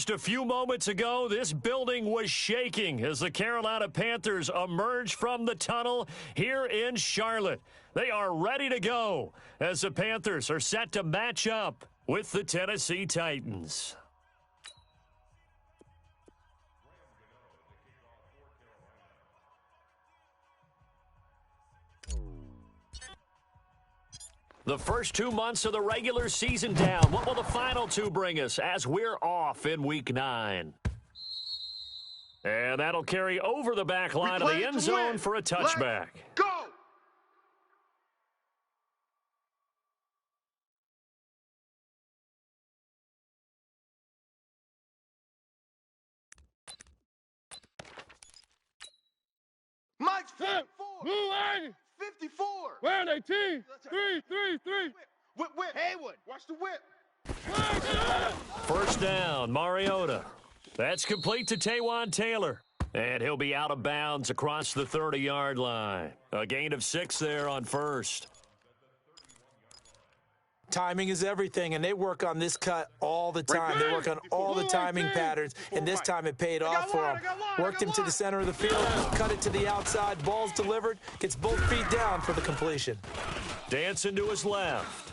Just a few moments ago, this building was shaking as the Carolina Panthers emerged from the tunnel here in Charlotte. They are ready to go as the Panthers are set to match up with the Tennessee Titans. The first 2 months of the regular season down. What will the final two bring us as we're off in Week 9? And that'll carry over the back line of the end zone for a touchback. Go! Mike's 54. Blue line. 54. Where are they, team? 3-3-3. Whip. Haywood. Watch the whip. First down, Mariota. That's complete to Taywan Taylor. And he'll be out of bounds across the 30-yard line. A gain of 6 there on first. Timing is everything, and they work on this cut all the time. They work on all the timing patterns, and this time it paid off for them. Worked him to the center of the field, cut it to the outside, ball's delivered, gets both feet down for the completion. Dancing to his left.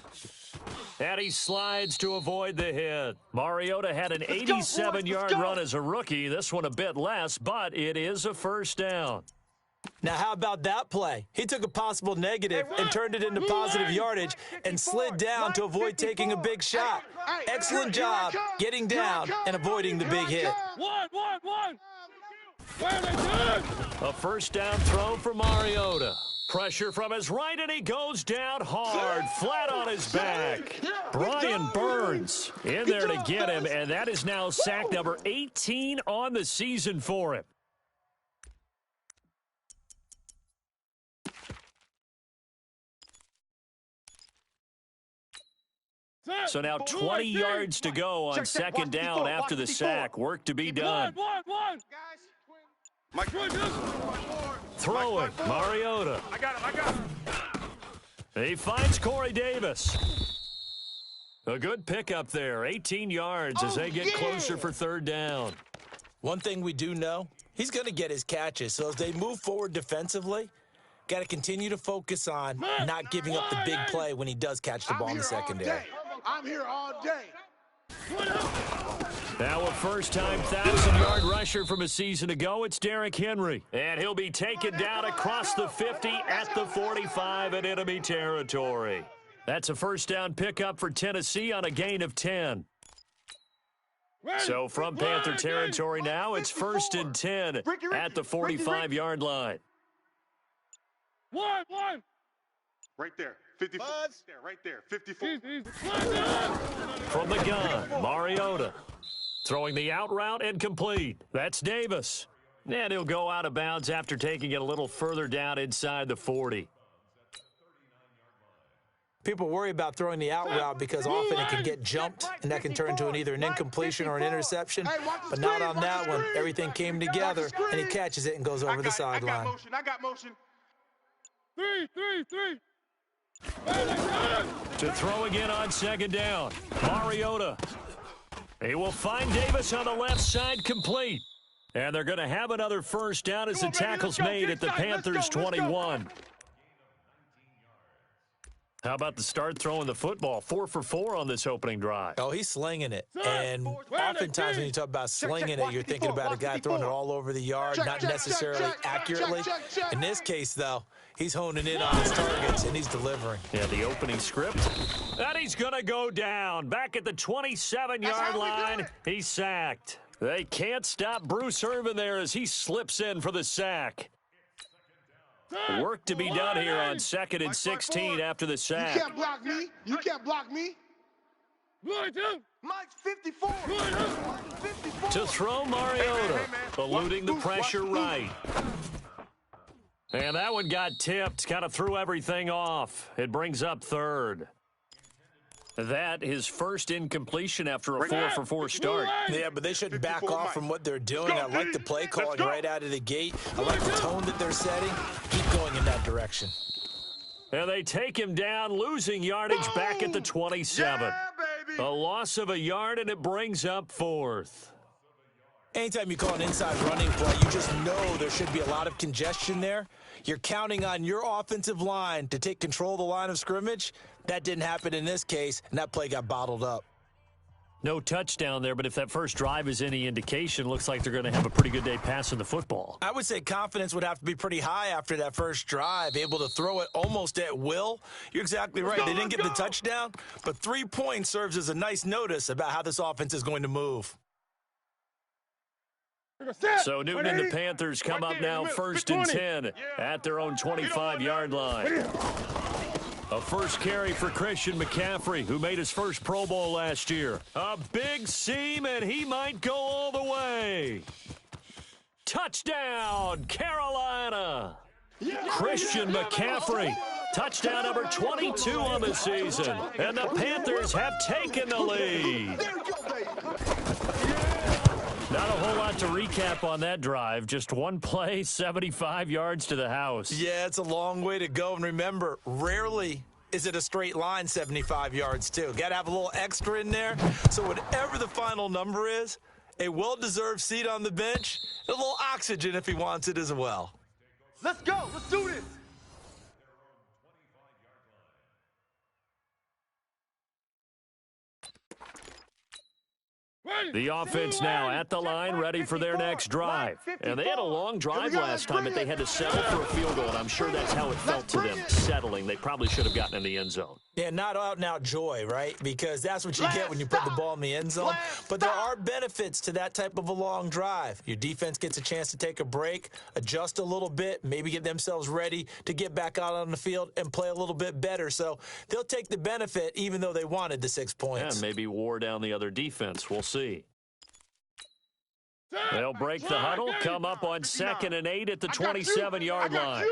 And he slides to avoid the hit. Mariota had an 87-yard run as a rookie. This one a bit less, but it is a first down. Now, how about that play? He took a possible negative and turned it into positive yardage and slid down to avoid taking a big shot. Excellent job getting down and avoiding the big hit. One. A first down throw for Mariota. Pressure from his right, and he goes down hard, flat on his back. Brian Burns in there to get him, and that is now sack number 18 on the season for him. So now 20 yards to go on second down after the sack. Work to be done. Throwing, Mariota. I got him. He finds Corey Davis. A good pickup there, 18 yards as they get closer for third down. One thing we do know, he's going to get his catches. So as they move forward defensively, got to continue to focus on not giving up the big play when he does catch the ball in the secondary. I'm here all day. Now a first-time 1,000-yard rusher from a season ago, it's Derrick Henry. And he'll be taken down across the 50 at the 45 in enemy territory. That's a first-down pickup for Tennessee on a gain of 10. So from Panther territory now, it's 1st and 10 at the 45-yard line. One. Right there. 54. Right there. 54. From the gun, Mariota. Throwing the out route and complete. That's Davis. And he'll go out of bounds after taking it a little further down inside the 40. People worry about throwing the out route because often it can get jumped, and that can turn into either an incompletion or an interception. But not on that one. Everything came together, and he catches it and goes over the sideline. I got motion. 3. To throw again on second down, Mariota. He will find Davis on the left side, complete. And they're going to have another first down as the tackle's made at the Panthers' 21. How about the start throwing the football? 4 for 4 on this opening drive. Oh, he's slinging it. And oftentimes when you talk about slinging it, you're thinking about a guy throwing it all over the yard, not necessarily accurately. In this case, though, he's honing in on his targets, and he's delivering. Yeah, the opening script. And he's going to go down. Back at the 27-yard line, he's sacked. They can't stop Bruce Irvin there as he slips in for the sack. Work to be done here on 2nd and 16 after the sack. You can't block me. Mike's 54. To throw Mariota, eluding the pressure right. And that one got tipped, kind of threw everything off. It brings up third. That his first incompletion after a 4 for 4 start. Yeah, but they shouldn't back off from what they're doing. I like the play calling right out of the gate. I like the tone that they're setting. Keep going in that direction. And they take him down, losing yardage back at the 27. Yeah, baby. A loss of a yard, and it brings up 4th. Anytime you call an inside running play, you just know there should be a lot of congestion there. You're counting on your offensive line to take control of the line of scrimmage. That didn't happen in this case, and that play got bottled up. No touchdown there, but if that first drive is any indication, looks like they're going to have a pretty good day passing the football. I would say confidence would have to be pretty high after that first drive, able to throw it almost at will. You're exactly right. They didn't get the touchdown, but 3 points serves as a nice notice about how this offense is going to move. So Newton and the Panthers come up now 1st and 10 at their own 25-yard line. A first carry for Christian McCaffrey, who made his first Pro Bowl last year. A big seam, and he might go all the way. Touchdown, Carolina. Christian McCaffrey, touchdown number 22 on the season. And the Panthers have taken the lead. Not a whole lot to recap on that drive. Just one play, 75 yards to the house. Yeah, it's a long way to go. And remember, rarely is it a straight line 75 yards, too. Got to have a little extra in there. So whatever the final number is, a well-deserved seat on the bench, a little oxygen if he wants it as well. Let's go. Let's do this. The offense now at the line, ready for their next drive. And they had a long drive last time, but they had to settle for a field goal, and I'm sure that's how it felt to them, settling. They probably should have gotten in the end zone. Yeah, not out-and-out joy, right? Because that's what you get when you put the ball in the end zone. But there are benefits to that type of a long drive. Your defense gets a chance to take a break, adjust a little bit, maybe get themselves ready to get back out on the field and play a little bit better. So they'll take the benefit even though they wanted the 6 points. And maybe wore down the other defense. We'll see. They'll break the huddle, come up on 2nd and 8 at the 27-yard line.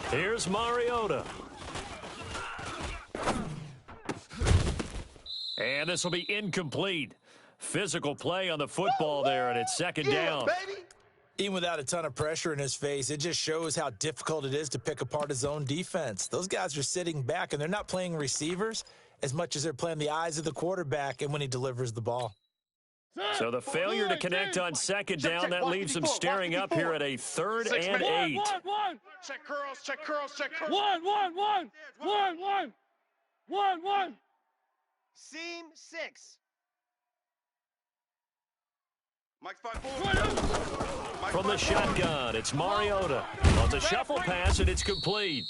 Here's Mariota. And this will be incomplete. Physical play on the football there, and it's 2nd down. Even without a ton of pressure in his face, it just shows how difficult it is to pick apart his own defense. Those guys are sitting back, and they're not playing receivers as much as they're playing the eyes of the quarterback and when he delivers the ball. So the failure to connect on 2nd down, that leaves them staring up here at a 3rd and 8. Check curls, check curls, check curls. One. Seam 6. Mike's 5-4. From the shotgun, it's Mariota. On the shuffle pass, and it's complete.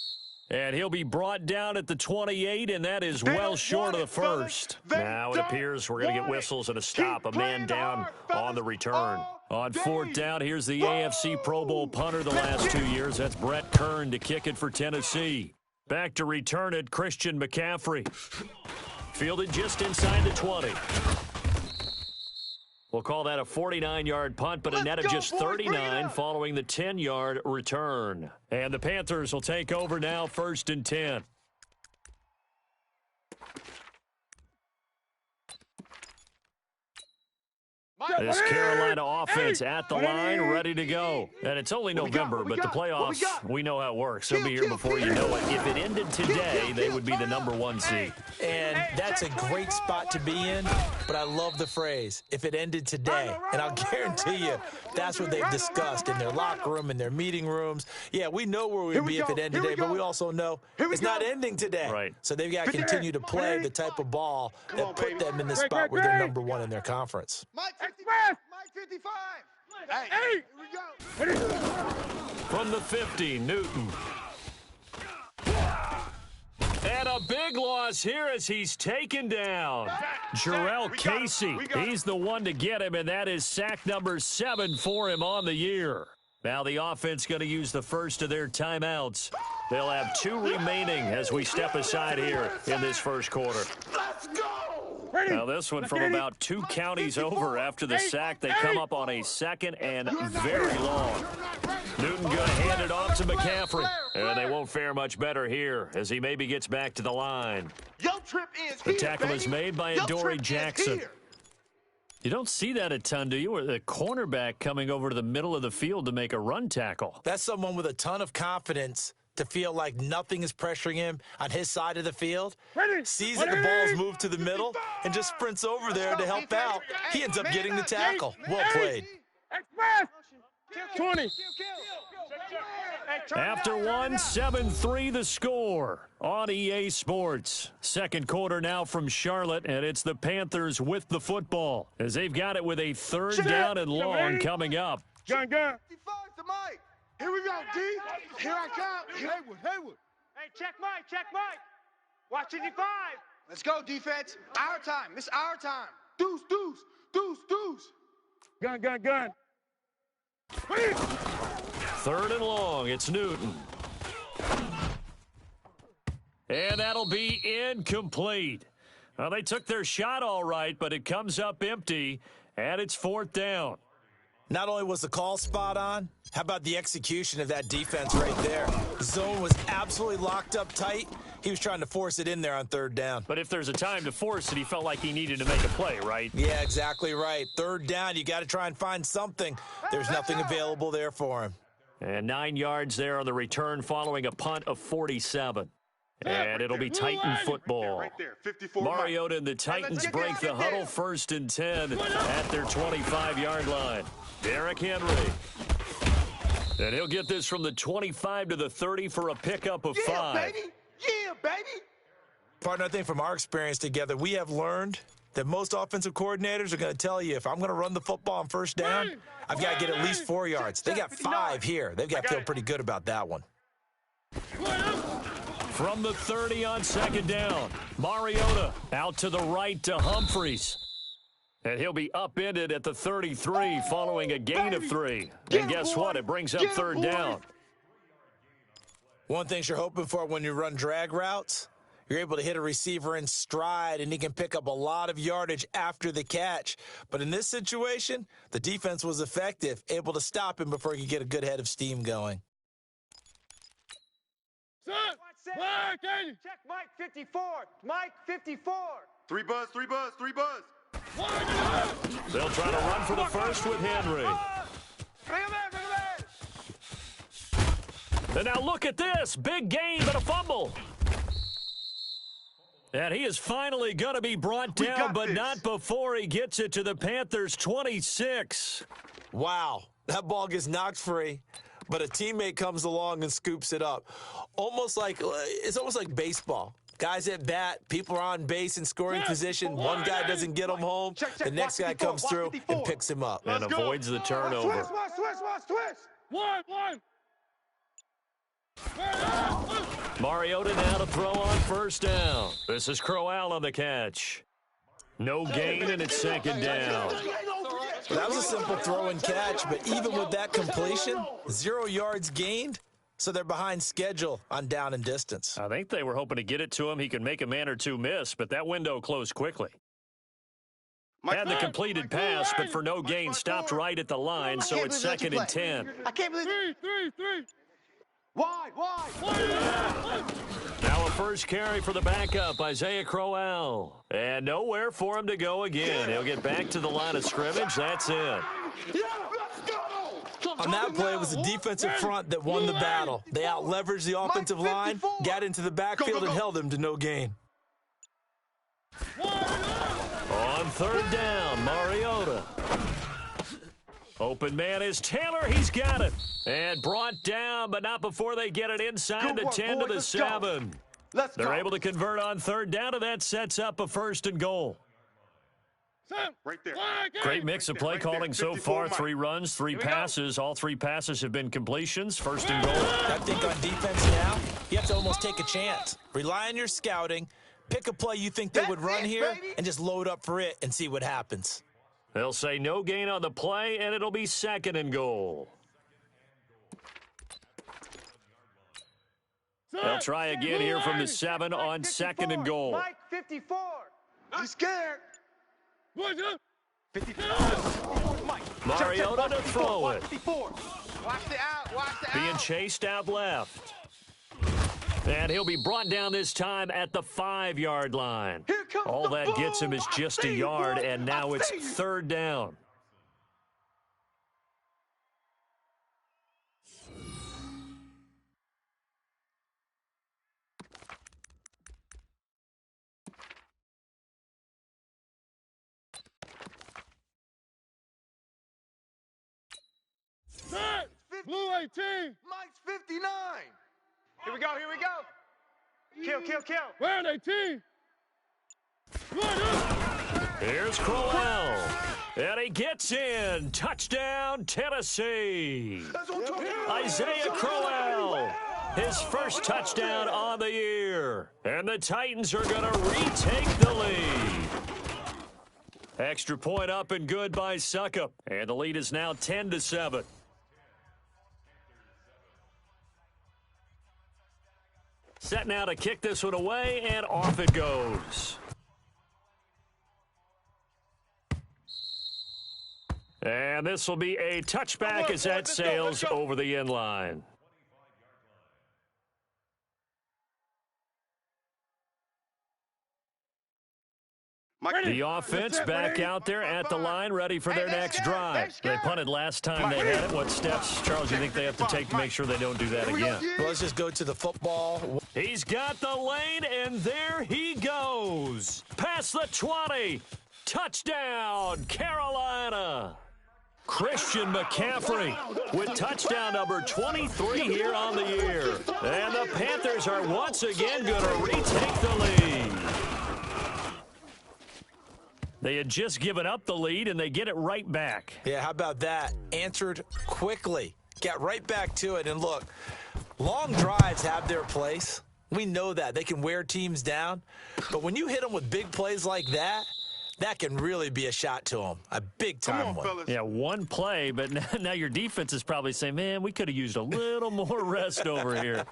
And he'll be brought down at the 28, and that is well short of the first. Now it appears we're going to get whistles and a stop. A man down on the return. On 4th down, here's the AFC Pro Bowl punter the last 2 years. That's Brett Kern to kick it for Tennessee. Back to return it, Christian McCaffrey. Fielded just inside the 20. We'll call that a 49-yard punt, but a net of just 39 following the 10-yard return. And the Panthers will take over now, 1st and 10. This Carolina offense at the line, ready to go. And it's only November, but the playoffs, we know how it works. They'll be here before you know it. If it ended today, they would be the #1 seed. And that's a great spot to be in, but I love the phrase, if it ended today. And I'll guarantee you, that's what they've discussed in their locker room, in their meeting rooms. Yeah, we know where we'd be if it ended today, but we also know it's not ending today. Right. So they've got to continue to play the type of ball that put them in the spot where they're #1 in their conference. Mike 55. Hey, Hey! here we go. From the 50, Newton. And a big loss here as he's taken down. Jarrell Casey, he's the one to get him, and that is sack number 7 for him on the year. Now the offense going to use the first of their timeouts. They'll have 2 remaining as we step aside here in this first quarter. Let's go. Now this one from about 2 counties over after the sack. They come up on a 2nd and very long. Newton going to hand it off to McCaffrey. And they won't fare much better here as he maybe gets back to the line. The tackle is made by Adoree Jackson. You don't see that a ton, do you? Or the cornerback coming over to the middle of the field to make a run tackle. That's someone with a ton of confidence to feel like nothing is pressuring him on his side of the field. Ready. Sees that the ball's moved to the middle and just sprints over there to help out. He ends up getting the tackle. Well played. Express. 20. After one, 7-3 the score on EA Sports. Second quarter now from Charlotte, and it's the Panthers with the football as they've got it with a third down and long coming up. Gun. 55 to Mike. Here we go, D. Here I come. Haywood. Hey, check Mike. Watch 55. Let's go, defense. Our time. This is our time. Deuce. Gun. Third and long, it's Newton. And that'll be incomplete. Well, they took their shot all right, but it comes up empty, and it's fourth down. Not only was the call spot on, how about the execution of that defense right there? The zone was absolutely locked up tight. He was trying to force it in there on third down. But if there's a time to force it, he felt like he needed to make a play, right? Yeah, exactly right. Third down, you got to try and find something. There's nothing available there for him. And 9 yards there on the return following a punt of 47. And it'll be Titan football. Right there, 54. Mariota and the Titans break the huddle, 1st and 10 at their 25-yard line. Derrick Henry. And he'll get this from the 25 to the 30 for a pickup of 5. Yeah, baby. Partner, I think from our experience together, we have learned that most offensive coordinators are going to tell you, if I'm going to run the football on first down, I've got to get at least 4 yards. They got 5 here. They've got to feel pretty good about that one. From the 30 on second down, Mariota out to the right to Humphries. And he'll be upended at the 33 following a gain of 3. And guess what? It brings up third down. One thing you're hoping for when you run drag routes, you're able to hit a receiver in stride, and he can pick up a lot of yardage after the catch. But in this situation, the defense was effective, able to stop him before he could get a good head of steam going. Check Mike 54. Mike 54. 3 buzz. They'll try to run for the first with Henry. Bring him in. And now look at this. Big gain, but a fumble. And he is finally going to be brought down, but not before he gets it to the Panthers' 26. Wow, that ball gets knocked free, but a teammate comes along and scoops it up. It's almost like baseball. Guys at bat, people are on base in scoring position. One guy doesn't get him home. The next guy comes through and picks him up. And avoids the turnover. Switch. One. Mariota now to throw on first down. This is Crowell on the catch. No gain, and it's second down. That was a simple throw and catch, but even with that completion, 0 yards gained, so they're behind schedule on down and distance. I think they were hoping to get it to him. He could make a man or two miss, but that window closed quickly. Had the completed pass, but for no gain, stopped right at the line, so it's second and 10. I can't believe it. Three. Wide. Now a first carry for the backup, Isaiah Crowell. And nowhere for him to go again. He'll get back to the line of scrimmage. That's it. On that play, it was the defensive front that won the battle. They out-leveraged the offensive line, got into the backfield, and held him to no gain. On third down, Mariota. Open man is Taylor. He's got it. And brought down, but not before they get it inside the 10 to the 7. They're able to convert on third down, and that sets up a first and goal. Right there. Great mix of play calling so far. 3 runs, 3 passes. All 3 passes have been completions. First and goal. I think on defense now, you have to almost take a chance. Rely on your scouting. Pick a play you think they would run here and just load up for it and see what happens. They'll say no gain on the play, and it'll be second and goal. They'll try again here from the 7 on second and goal. Mike 54. He's scared. 54. Mariota to throw it. 54. Watch the out. Being chased out left. And he'll be brought down this time at the 5-yard line. All that gets him is just a yard, and now it's third down. 18. Mike's 59. Here we go, here we go. Kill, kill, kill. Round 18. Here's Crowell. And he gets in. Touchdown, Tennessee. That's what I'm talking about. Isaiah Crowell. His first touchdown on the year. And the Titans are going to retake the lead. Extra point up and good by Suckup. And the lead is now 10-7. Set now to kick this one away, and off it goes. And this will be a touchback as that sails over the end line. The offense back out there at the line, ready for their next drive. They punted last time they had it. What steps, Charles, do you think they have to take to make sure they don't do that again? Well, let's just go to the football. He's got the lane, and there he goes. Past the 20. Touchdown, Carolina. Christian McCaffrey with touchdown number 23 here on the year. And the Panthers are once again going to retake the lead. They had just given up the lead, and they get it right back. Yeah, how about that? Answered quickly. Got right back to it. And look, long drives have their place. We know that. They can wear teams down. But when you hit them with big plays like that, that can really be a shot to them. A big-time one. Fellas. Yeah, one play, but now your defense is probably saying, man, we could have used a little more rest over here.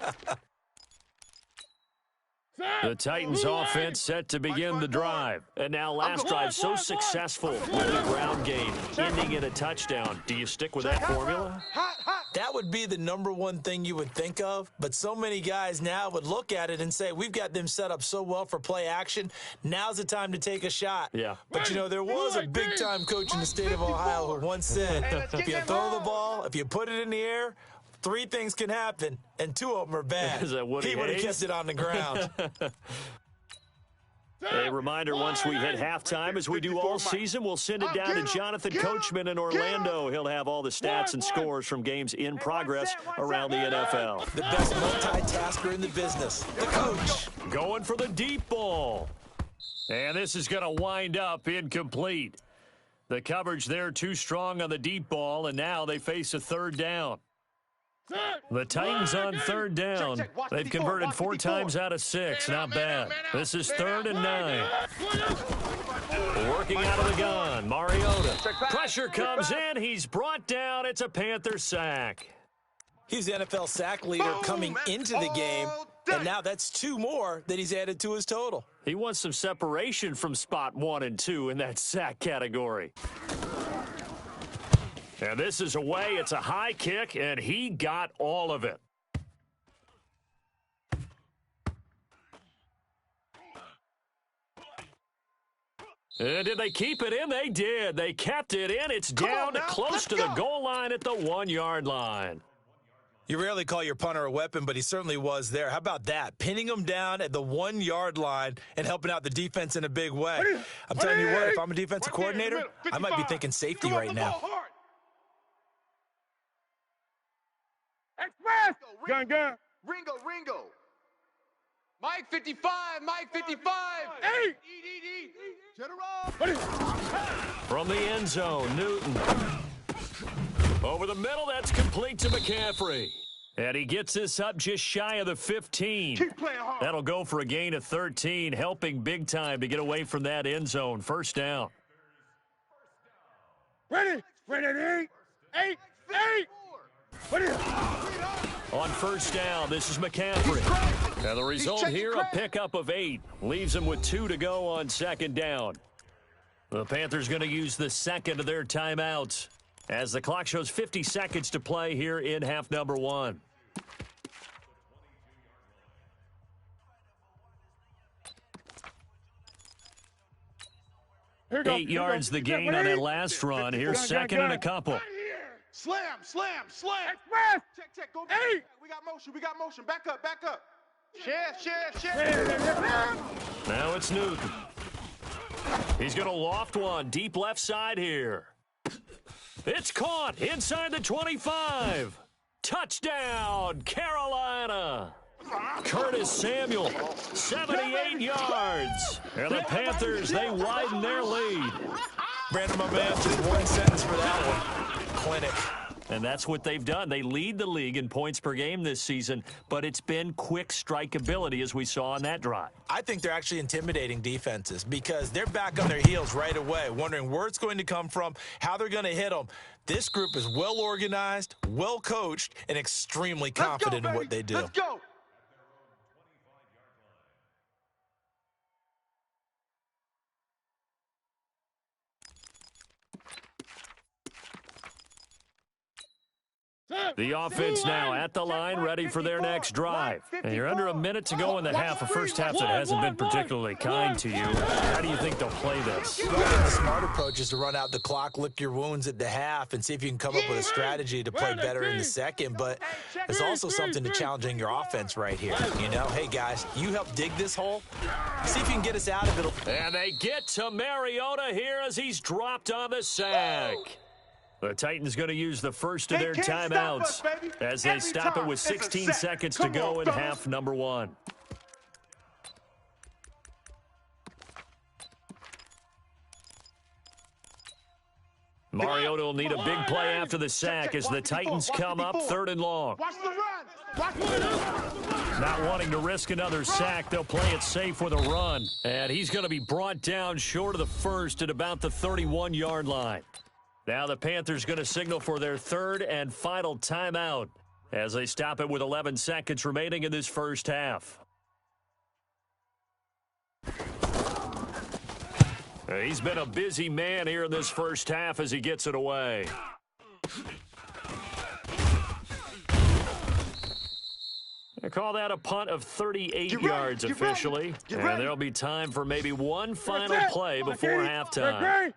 The Titans offense set to begin the drive. And now last drive so successful with the ground game, ending in a touchdown. Do you stick with that formula? That would be the number one thing you would think of, but so many guys now would look at it and say, we've got them set up so well for play action. Now's the time to take a shot. Yeah. But, you know, there was a big-time coach in the state of Ohio who once said, if you throw the ball, if you put it in the air, 3 things can happen, and 2 of them are bad. Is that Woody He would have Hayes? kept it on the ground. A reminder, once we hit halftime, as we do all season, we'll send it down to Jonathan Coachman in Orlando. He'll have all the stats and scores from games in progress around the NFL. The best multitasker in the business, the coach. Going for the deep ball. And this is going to wind up incomplete. The coverage there too strong on the deep ball, and now they face a third down. The Titans on third down. They've converted 4 times out of 6. Not bad. This is 3rd and 9. Working out of the gun. Mariota. Pressure comes in. He's brought down. It's a Panther sack. He's the NFL sack leader coming into the game, and now that's 2 more that he's added to his total. He wants some separation from spot 1 and 2 in that sack category. And this is away. It's a high kick, and he got all of it. And did they keep it in? They did. They kept it in. It's down close to the goal line at the 1-yard line. You rarely call your punter a weapon, but he certainly was there. How about that? Pinning him down at the 1-yard line and helping out the defense in a big way. I'm telling you what, if I'm a defensive coordinator, I might be thinking safety right now. Express. Gun. Ringo. Mike 55, Mike 55. Eight. Eat. General. From the end zone, Newton. Over the middle, that's complete to McCaffrey. And he gets this up just shy of the 15. Keep playing hard. That'll go for a gain of 13, helping big time to get away from that end zone. First down. Ready. 8. Ready. On first down, this is McCaffrey. Now the result here, a pickup of 8. Leaves him with 2 to go on second down. The Panthers going to use the second of their timeouts as the clock shows 50 seconds to play here in half number 1. Here go. 8 yards the gain on that last run. Here's second and a couple. Slam. Express. Check. Go. 8. We got motion. Back up. Shift. Now it's Newton. He's going to loft one deep left side here. It's caught inside the 25. Touchdown, Carolina! Curtis Samuel, 78 yards. And the Panthers, they widen their lead. Brandon, my man, just one sentence for that one. Clinic. And that's what they've done. They lead the league in points per game this season, but it's been quick strikeability as we saw on that drive. I think they're actually intimidating defenses because they're back on their heels right away, wondering where it's going to come from, how they're going to hit them. This group is well organized, well coached, and extremely confident in what they do. Let's go. The offense now at the line, ready for their next drive. And you're under a minute to go in the half, a first half that hasn't been particularly kind to you. How do you think they'll play this? Well, I think the smart approach is to run out the clock, lick your wounds at the half, and see if you can come up with a strategy to play better in the second. But there's also something to challenging your offense right here. You know, hey, guys, you help dig this hole. See if you can get us out of it. And they get to Mariota here as he's dropped on the sack. The Titans going to use the first of their timeouts as they stop it with 16 seconds to go in half number one. Mariota will need a big play after the sack as the Titans come up 3rd and long. Watch the run. Watch the run. Not wanting to risk another sack, they'll play it safe with a run. And he's going to be brought down short of the first at about the 31-yard line. Now the Panthers going to signal for their 3rd and final timeout as they stop it with 11 seconds remaining in this first half. He's been a busy man here in this first half as he gets it away. They call that a punt of 38 yards officially. And there'll be time for maybe one final play before halftime.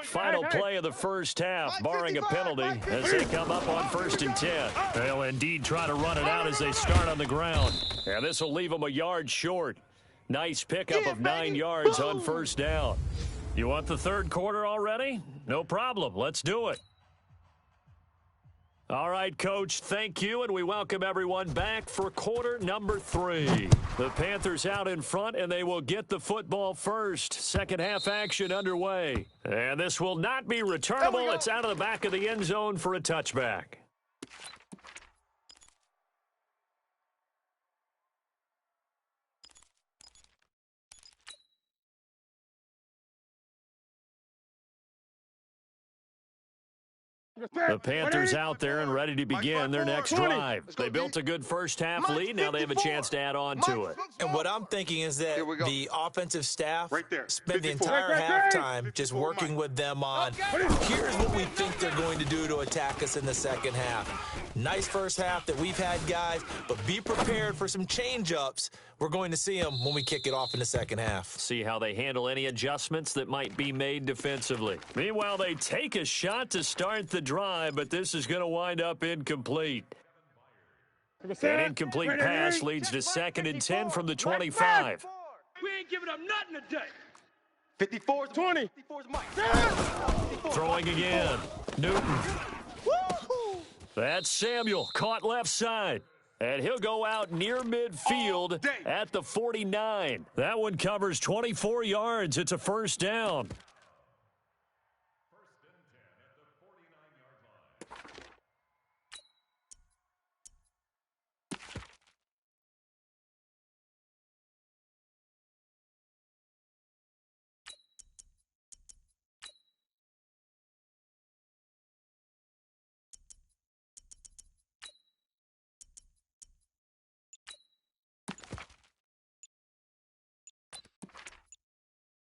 Final play of the first half, barring a penalty, as they come up on 1st and 10. They'll indeed try to run it out as they start on the ground. And this will leave them a yard short. Nice pickup of 9 yards on 1st down. You want the 3rd quarter already? No problem. Let's do it. All right, Coach, thank you, and we welcome everyone back for quarter number 3. The Panthers out in front, and they will get the football first. Second half action underway. And this will not be returnable. It's out of the back of the end zone for a touchback. The Panthers out there and ready to begin their next drive. They built a good first half lead. Now they have a chance to add on to it. And what I'm thinking is that the offensive staff spend the entire halftime just working with them on, here's what we think they're going to do to attack us in the second half. Nice first half that we've had, guys, but be prepared for some change-ups. We're going to see them when we kick it off in the second half. See how they handle any adjustments that might be made defensively. Meanwhile, they take a shot to start the drive, but this is going to wind up incomplete. An incomplete pass leads to 2nd and 10 from the 25. We ain't giving up nothing today. 54 20. 54 Mike. Throwing again. Newton. That's Samuel, caught left side. And he'll go out near midfield at the 49. That one covers 24 yards. It's a 1st down.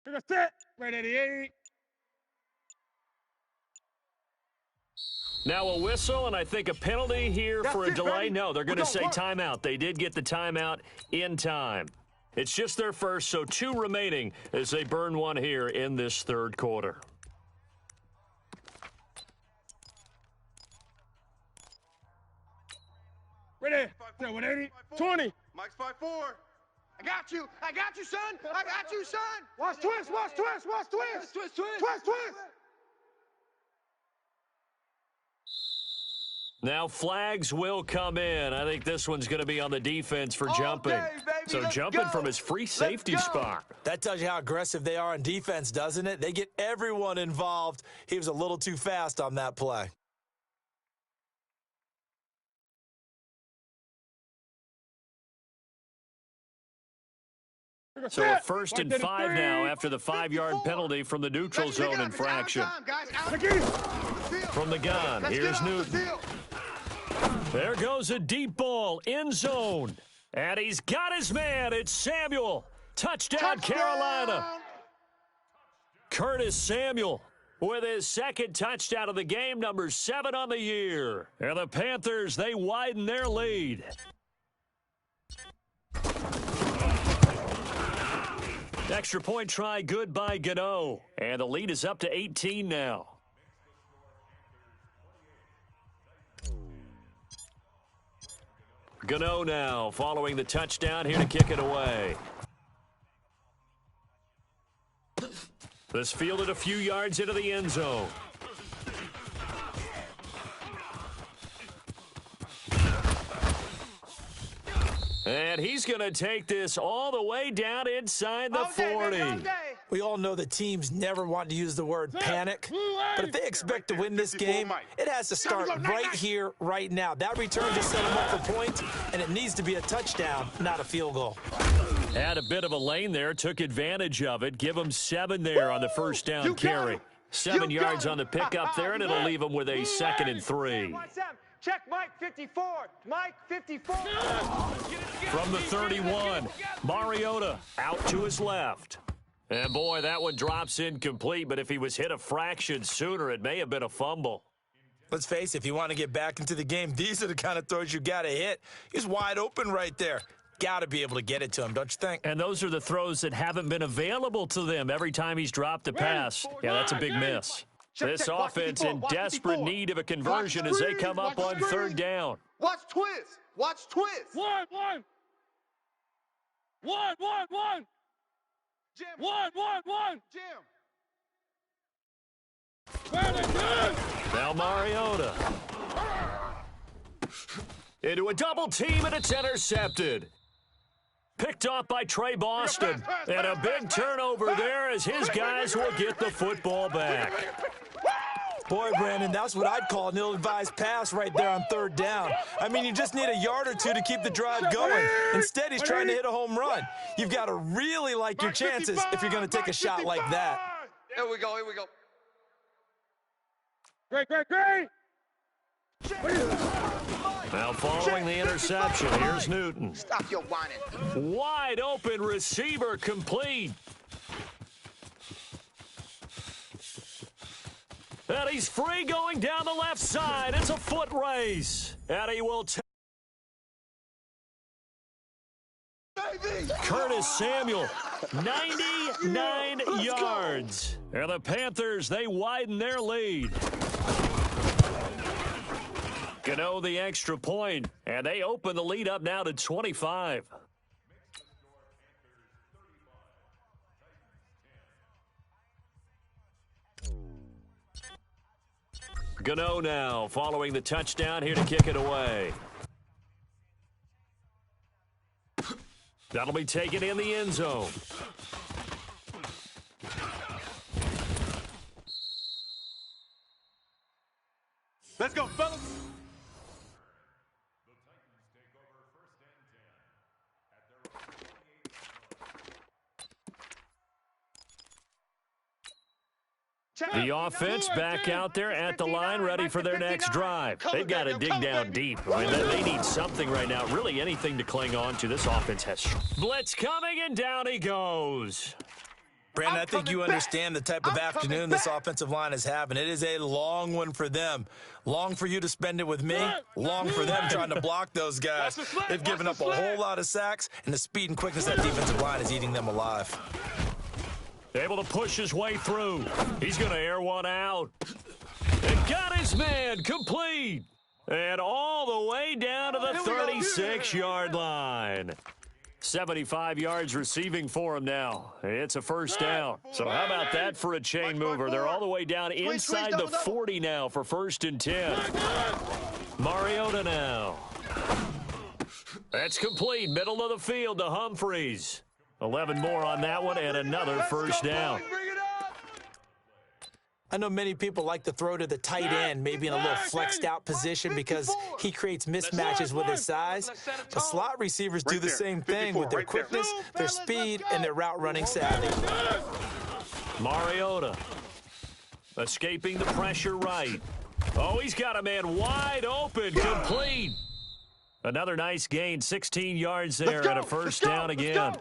Take a set. Right at the 8. Now a whistle, and I think a penalty here for a delay. No, they're going to say timeout. They did get the timeout in time. It's just their first, so 2 remaining as they burn one here in this 3rd quarter. Ready. 180. 20. Mike's 5-4. I got you, son. I got you, son. Watch twist. Twist. Twist. Now flags will come in. I think this one's going to be on the defense for jumping. So jumping from his free safety spot. That tells you how aggressive they are on defense, doesn't it? They get everyone involved. He was a little too fast on that play. So a 1st and 5 now after the 5-yard penalty from the neutral zone infraction. From the gun, here's Newton. There goes a deep ball, end zone. And he's got his man. It's Samuel. Touchdown, Carolina. Curtis Samuel with his 2nd touchdown of the game, number 7 on the year. And the Panthers, they widen their lead. Extra point try good by Gano. And the lead is up to 18 now. Gano now following the touchdown here to kick it away. This fielded a few yards into the end zone. And he's going to take this all the way down inside the 40. We all know that teams never want to use the word panic, but if they expect to win this game, it has to start right here, right now. That return just set them up for points, and it needs to be a touchdown, not a field goal. Had a bit of a lane there, took advantage of it. Give him 7 there on the first down carry. 7 yards on the pickup there, and it'll leave him with a 2nd and 3. Check Mike 54. Mike 54. From the 31, Mariota out to his left. And boy, that one drops incomplete, but if he was hit a fraction sooner, it may have been a fumble. Let's face it, if you want to get back into the game, these are the kind of throws you got to hit. He's wide open right there. Got to be able to get it to him, don't you think? And those are the throws that haven't been available to them every time he's dropped a pass. Yeah, that's a big miss. This offense in desperate need of a conversion as they come up on 3rd down. Watch twist. Watch twist. One. Jim. Now Mariota. Into a double team, and it's intercepted. Picked off by Trey Boston. And a big turnover there as his guys will get the football back. Boy, Brandon, that's what I'd call an ill-advised pass right there on 3rd down. I mean, you just need a yard or two to keep the drive going. Instead, he's trying to hit a home run. You've got to really like your chances if you're going to take a shot like that. Here we go. Great. Now following the interception, here's Newton. Stop your whining. Wide open receiver complete. And he's free going down the left side. It's a foot race. And he will take Curtis Samuel, 99 yards. And the Panthers, they widen their lead. Gano the extra point, and they open the lead up now to 25. Gano now following the touchdown here to kick it away. That'll be taken in the end zone. Let's go, fellas. The offense back out there at the line, ready for their next drive. They've got to dig down deep. I mean, they need something right now, really anything to cling on to. This offense has blitz coming, and down he goes. Brandon, I think you understand the type of afternoon this offensive line is having. It is a long one for them. Long for you to spend it with me. Long for them trying to block those guys. They've given up a whole lot of sacks, and the speed and quickness of that defensive line is eating them alive. Able to push his way through. He's going to air one out. And got his man complete. And all the way down to the 36-yard line. 75 yards receiving for him now. It's a first down. So how about that for a chain mover? They're all the way down inside the 40 now for 1st and 10. Mariota now. That's complete. Middle of the field to Humphreys. 11 more on that one and another first down. I know many people like to throw to the tight end, maybe in a little flexed out position because he creates mismatches with his size. But slot receivers do the same thing with their quickness, their speed, and their route running savvy. Mariota escaping the pressure right. Oh, he's got a man wide open, complete. Another nice gain, 16 yards there and a first down again.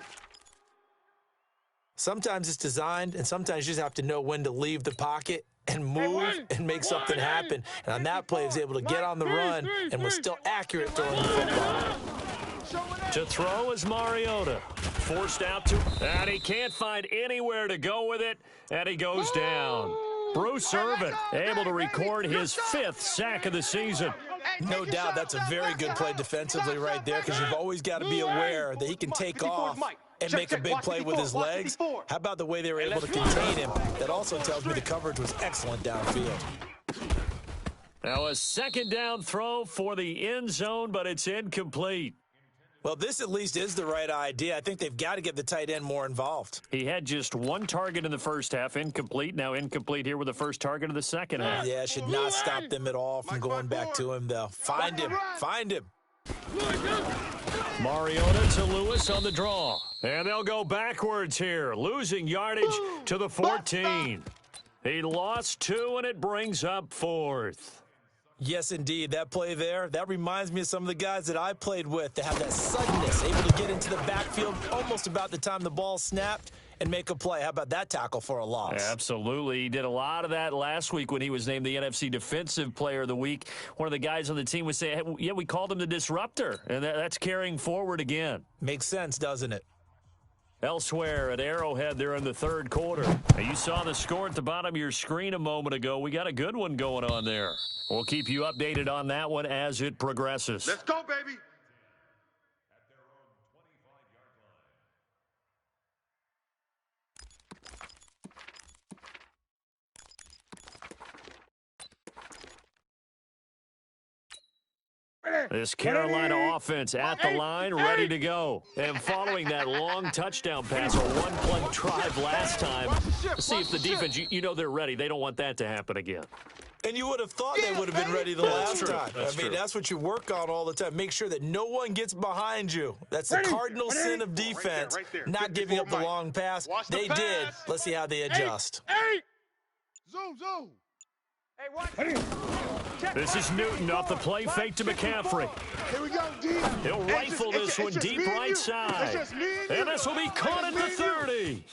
Sometimes it's designed, and sometimes you just have to know when to leave the pocket and move and make something happen. And on that play, he was able to get on the run and was still accurate throwing the football. To throw is Mariota. Forced out to, and he can't find anywhere to go with it, and he goes down. Bruce Irvin able to record his 5th sack of the season. No doubt that's a very good play defensively right there because you've always got to be aware that he can take off and make a big play with his legs. How about the way they were able to contain him? That also tells me the coverage was excellent downfield. Now a second down throw for the end zone, but it's incomplete. Well, this at least is the right idea. I think they've got to get the tight end more involved. He had just 1 target in the first half, incomplete. Now incomplete here with the first target of the second half. Yeah, should not stop them at all from going back to him, though. Find him. Find him. Mariota to Lewis on the draw. And they'll go backwards here, losing yardage to the 14. He lost 2, and it brings up 4th. Yes, indeed. That play there, that reminds me of some of the guys that I played with that have that suddenness, able to get into the backfield almost about the time the ball snapped and make a play. How about that tackle for a loss? Absolutely. He did a lot of that last week when he was named the NFC Defensive Player of the Week. One of the guys on the team would say, hey, yeah, we called him the disruptor, and that's carrying forward again. Makes sense, doesn't it? Elsewhere at Arrowhead there in the 3rd quarter. You saw the score at the bottom of your screen a moment ago. We got a good one going on there. We'll keep you updated on that one as it progresses. Let's go, baby. This Carolina offense at the line, ready to go. And following that long touchdown pass, a one-play drive last time, let's see if the defense, you know they're ready. They don't want that to happen again. And you would have thought they would have been ready the last time. That's what you work on all the time. Make sure that no one gets behind you. That's the cardinal sin of defense, not giving up the long pass. They did. Let's see how they adjust. Zoom, zoom. Hey, watch. This is Newton off the play fake to McCaffrey. Here we go, D. He'll rifle this one deep right side. And this will be caught at the 30.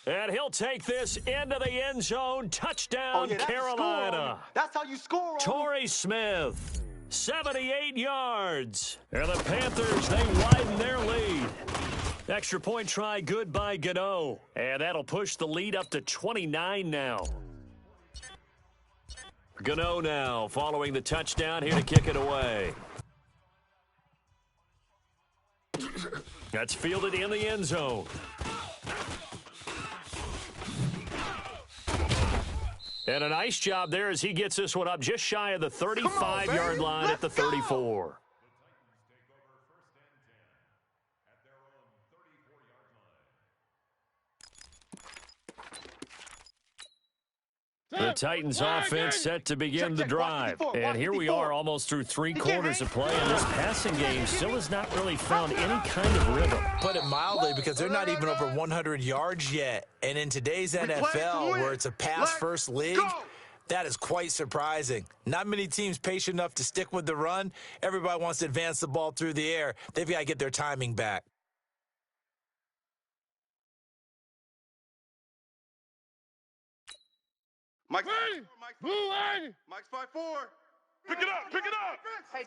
And he'll take this into the end zone. Touchdown, Carolina. That's how you score. Torrey Smith, 78 yards. And the Panthers, they widen their lead. Extra point try good by Gano. And that'll push the lead up to 29 now. Gano now following the touchdown here to kick it away. That's fielded in the end zone. And a nice job there as he gets this one up just shy of the 35-yard line at the 34. The Titans offense set to begin the drive. And here we are almost through 3 quarters of play, and this passing game still has not really found any kind of rhythm. Put it mildly, because they're not even over 100 yards yet. And in today's NFL, where it's a pass-first league, that is quite surprising. Not many teams patient enough to stick with the run. Everybody wants to advance the ball through the air. They've got to get their timing back. Mike's 5-4. Pick it up, pick it up,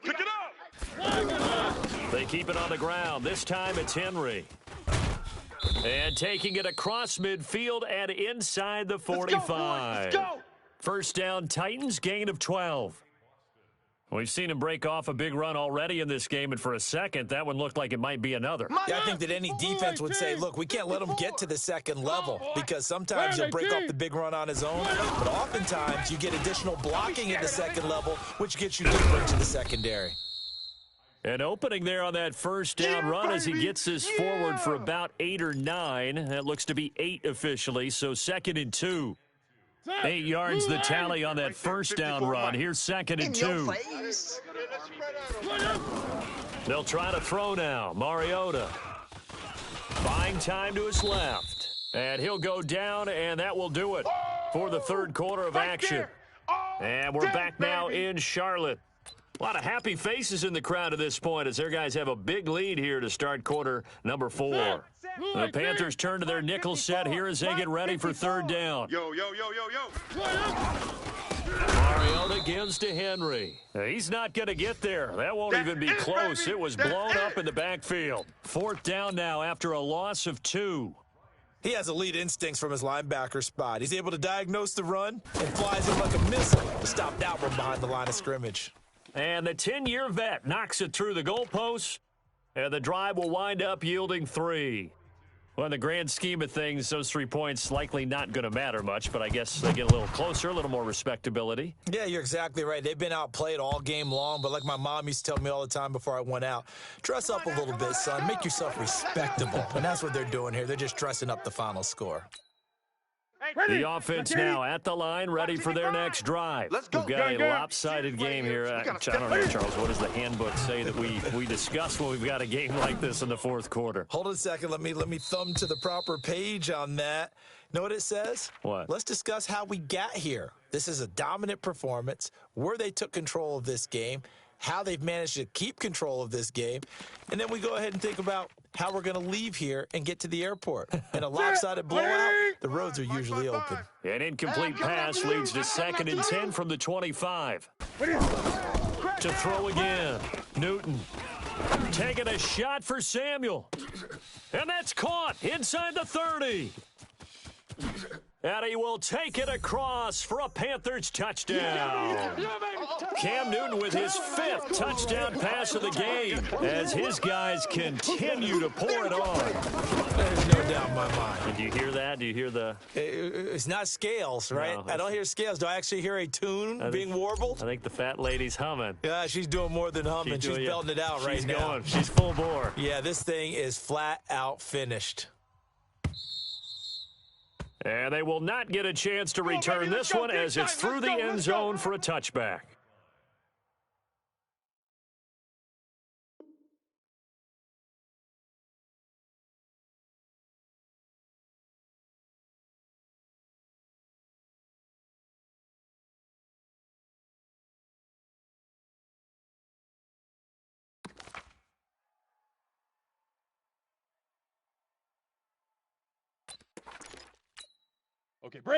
pick it up. They keep it on the ground. This time it's Henry. And taking it across midfield and inside the 45. Let's go. First down, Titans, gain of 12. We've seen him break off a big run already in this game, and for a second, that one looked like it might be another. Yeah, I think that any defense would say, look, we can't let him get to the second level because sometimes he'll break off the big run on his own, but oftentimes you get additional blocking at the second level, which gets you deeper into the secondary. An opening there on that first down run as he gets this forward for about 8 or 9. That looks to be 8 officially, so 2nd and 2. 8 yards the tally on that first down run. Here's 2nd and 2. They'll try to throw now. Mariota buying time to his left. And he'll go down, and that will do it for the third quarter of action. And we're back now in Charlotte. A lot of happy faces in the crowd at this point as their guys have a big lead here to start quarter number 4. The Panthers turn to their nickel set here as they get ready for third down. Yo. Mariota gives to Henry. He's not going to get there. That won't even be close. It was blown up in the backfield. 4th down now after a loss of 2. He has elite instincts from his linebacker spot. He's able to diagnose the run and flies it like a missile to stop that one behind the line of scrimmage. And the 10-year vet knocks it through the goalpost, and the drive will wind up yielding 3. Well, in the grand scheme of things, those 3 points likely not going to matter much, but I guess they get a little closer, a little more respectability. Yeah, you're exactly right. They've been outplayed all game long, but like my mom used to tell me all the time before I went out, dress up a little bit, son. Make yourself respectable. And that's what they're doing here. They're just dressing up the final score. The offense now at the line, ready for their next drive. Let's go. We've got a lopsided game here. I don't know, Charles, what does the handbook say that we discuss when we've got a game like this in the fourth quarter? Hold on a second. Let me thumb to the proper page on that. Know what it says? What? Let's discuss how we got here. This is a dominant performance, where they took control of this game, how they've managed to keep control of this game, and then we go ahead and think about how we're going to leave here and get to the airport. In a lopsided blowout, the roads are usually open. An incomplete pass leads to 2nd and 10 from the 25. To throw again. Newton taking a shot for Samuel. And that's caught inside the 30. And he will take it across for a Panthers touchdown. Cam Newton with his 5th touchdown pass of the game as his guys continue to pour it on. There's no doubt in my mind. Did you hear that? Do you hear the... It's not scales, right? No, I don't hear scales. Do I actually hear a tune being warbled? I think the fat lady's humming. Yeah, she's doing more than humming. She's belting it out right now. She's going. She's full bore. Yeah, this thing is flat out finished. And they will not get a chance to return this one as it's through the end zone for a touchback.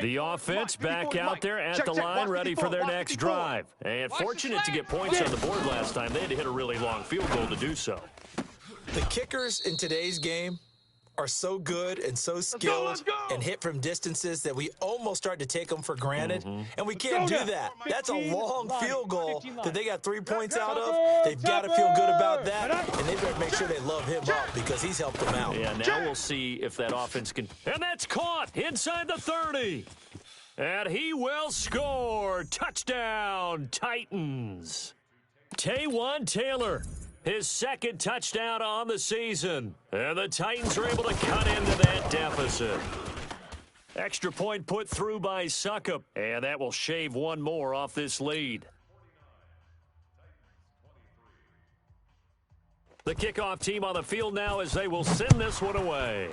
The offense back out there at the line, ready for their next drive. And fortunate to get points on the board last time. They had to hit a really long field goal to do so. The kickers in today's game are so good and so skilled and hit from distances that we almost start to take them for granted. And we can't do that. That's a long field goal that they got 3 points out of. They've got to feel good about that, and they better make sure they love him up because he's helped them out. Yeah, now we'll see if that offense can. And that's caught inside the 30. And he will score. Touchdown, Titans. Taywan Taylor. His 2nd touchdown on the season. And the Titans are able to cut into that deficit. Extra point put through by Suckup. And that will shave one more off this lead. The kickoff team on the field now as they will send this one away.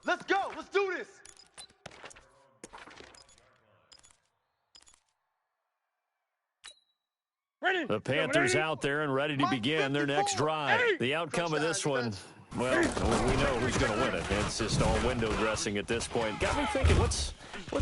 Let's go. Let's do this. The Panthers out there and ready to begin their next drive. The outcome of this one, Well, we know who's going to win it. It's just all window dressing at this point. Got me thinking, what's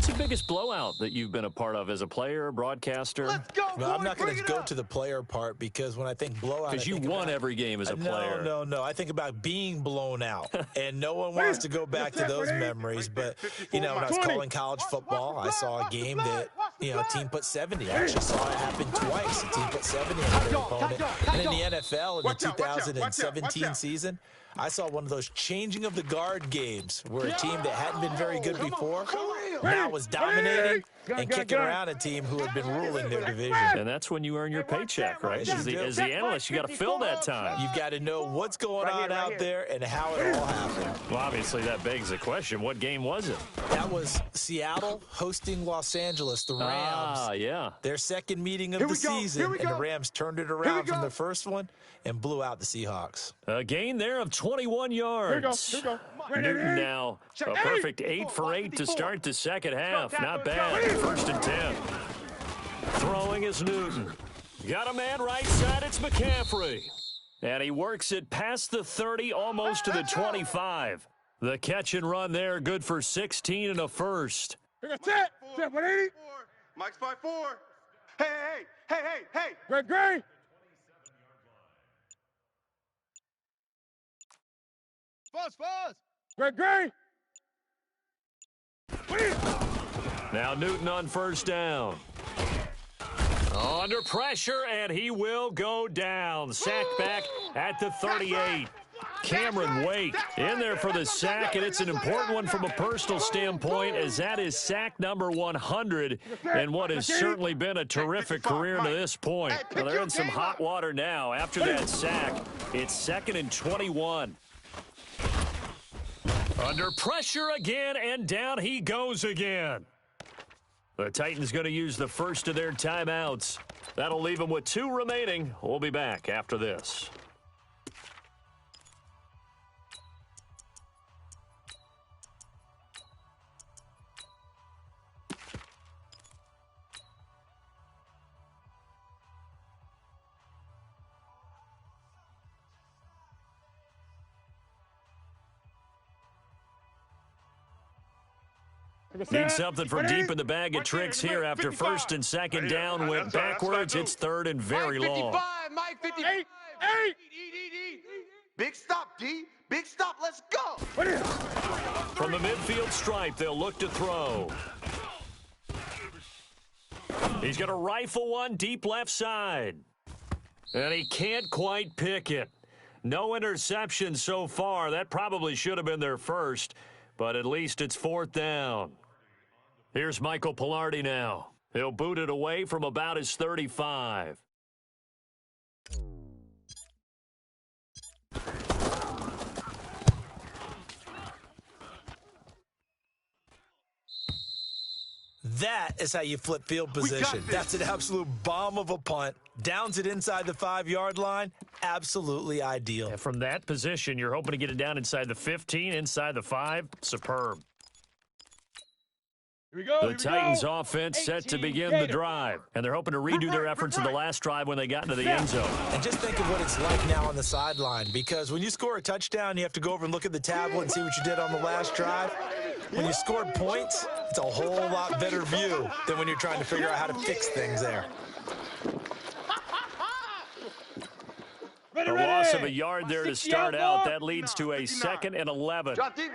the biggest blowout that you've been a part of as a player, broadcaster? Let's go, Well, I'm boys, not going bring to it go up. to the player part because when I think blowout, Because you won every game as a player. No. I think about being blown out, and no one wants to go back to those memories. But, when I was calling college football, I saw a game that, a team put 70. I actually saw it happen twice. A team put 70 on their opponent. And in the NFL, in the 2017 season, I saw one of those changing of the guard games where a team that hadn't been very good before now was dominating and kicking around a team who had been ruling their division. And that's when you earn your paycheck, right? As the analyst, you got to fill that time. You've got to know what's going on out there and how it all happened. Well, obviously, that begs the question, what game was it? That was Seattle hosting Los Angeles, the Rams. Ah, yeah. Their second meeting of the season, and the Rams turned it around from the first one and blew out the Seahawks. A gain there of 21 yards. Here we go. Newton now a perfect 8 for 8 to start the second half. Not bad. 1st and 10. Throwing is Newton. Got a man right side. It's McCaffrey. And he works it past the 30, almost to the 25. The catch and run there, good for 16 and a first. Here we go. Set. 180. Mike's 5-4. Hey. Gray. Fuzz. Gray. Now Newton on 1st down. Under pressure, and he will go down. Sacked back at the 38. Cameron Wake in there for the sack, and it's an important one from a personal standpoint, as that is sack number 100 in what has certainly been a terrific career to this point. Well, they're in some hot water now. After that sack, it's 2nd and 21. Under pressure again, and down he goes again. The Titans going to use the first of their timeouts. That'll leave them with 2 remaining. We'll be back after this. Need something from deep in the bag of tricks here after 1st and 2nd down went backwards. It's 3rd and very long. Mike 55. Eight. Big stop, D. Big stop. Let's go. From the midfield stripe, they'll look to throw. He's going to rifle one deep left side. And he can't quite pick it. No interception so far. That probably should have been their first, but at least it's 4th down. Here's Michael Pilardi now. He'll boot it away from about his 35. That is how you flip field position. That's an absolute bomb of a punt. Downs it inside the 5-yard line. Absolutely ideal. And from that position, you're hoping to get it down inside the 15, inside the 5. Superb. Here we go. The Titans offense set to begin the drive, and they're hoping to redo their efforts in the last drive when they got into the end zone. And just think of what it's like now on the sideline, because when you score a touchdown, you have to go over and look at the tablet and see what you did on the last drive. When you scored points, it's a whole lot better view than when you're trying to figure out how to fix things there. A loss of a yard there to start out. That leads to a 2nd and 11. Drop deep.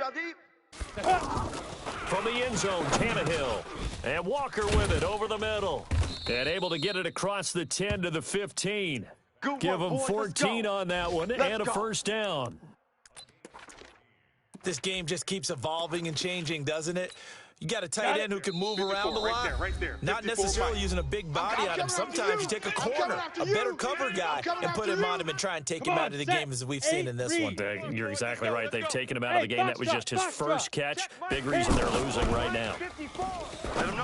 From the end zone, Tannehill. And Walker with it over the middle. And able to get it across the 10 to the 15. Give them 14 on that one and a 1st down. This game just keeps evolving and changing, doesn't it? You got a tight end who can move around a lot. Right there. Not necessarily using a big body on him. Sometimes you take a corner, a better cover guy, and put him on him and try and take him out of the game, as we've seen in this one. You're exactly right. They've taken him out of the game. That was just his first catch. Big reason they're losing right now.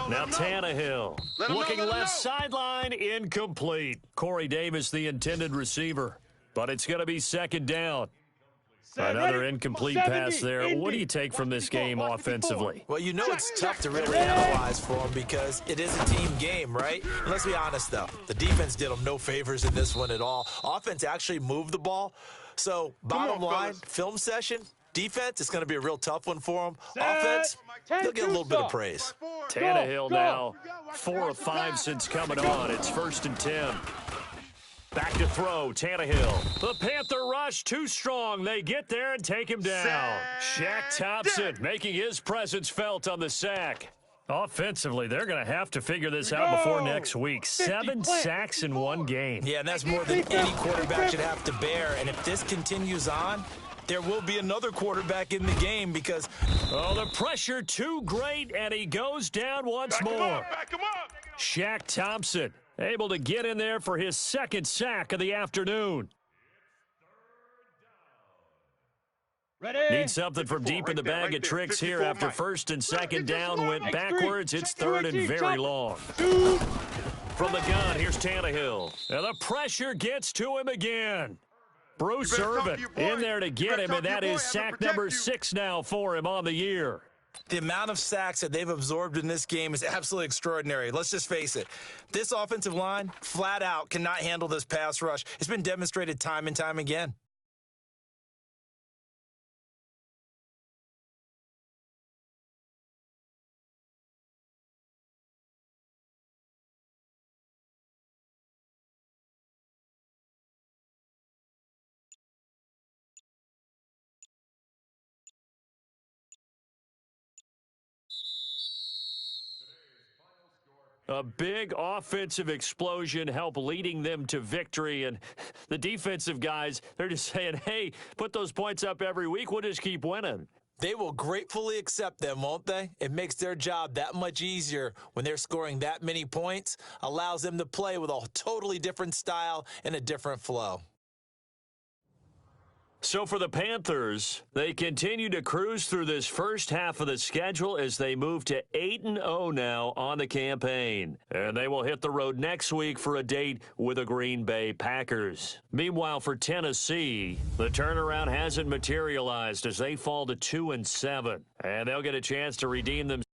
Now Tannehill looking left sideline, incomplete. Corey Davis, the intended receiver. But it's going to be 2nd down. Another incomplete pass there. What do you take from this game offensively? Well, you know it's tough to really analyze for them because it is a team game, right? And let's be honest, though. The defense did them no favors in this one at all. Offense actually moved the ball, So, bottom line, film session, defense, it's going to be a real tough one for them. Offense, they'll get a little bit of praise. Tannehill now 4 of 5 since coming on. It's 1st and 10. Back to throw, Tannehill. The Panther rush too strong. They get there and take him down. Shaq Thompson making his presence felt on the sack. Offensively, they're going to have to figure this out before next week. 7 sacks in one game. Yeah, and that's more than any quarterback should have to bear. And if this continues on, there will be another quarterback in the game because... Oh, the pressure too great, and he goes down once more. Back him up. Shaq Thompson able to get in there for his 2nd sack of the afternoon. Need something from deep in the bag of tricks here after 1st and 2nd down went backwards. It's 3rd and very long. From the gun, here's Tannehill. And the pressure gets to him again. Bruce Irvin in there to get him, and that is sack number 6 now for him on the year. The amount of sacks that they've absorbed in this game is absolutely extraordinary. Let's just face it. This offensive line, flat out, cannot handle this pass rush. It's been demonstrated time and time again. A big offensive explosion helped leading them to victory, and the defensive guys, they're just saying, hey, put those points up every week, we'll just keep winning. They will gratefully accept them, won't they? It makes their job that much easier when they're scoring that many points, allows them to play with a totally different style and a different flow. So for the Panthers, they continue to cruise through this first half of the schedule as they move to 8-0 now on the campaign. And they will hit the road next week for a date with the Green Bay Packers. Meanwhile, for Tennessee, the turnaround hasn't materialized as they fall to 2-7. And they'll get a chance to redeem themselves.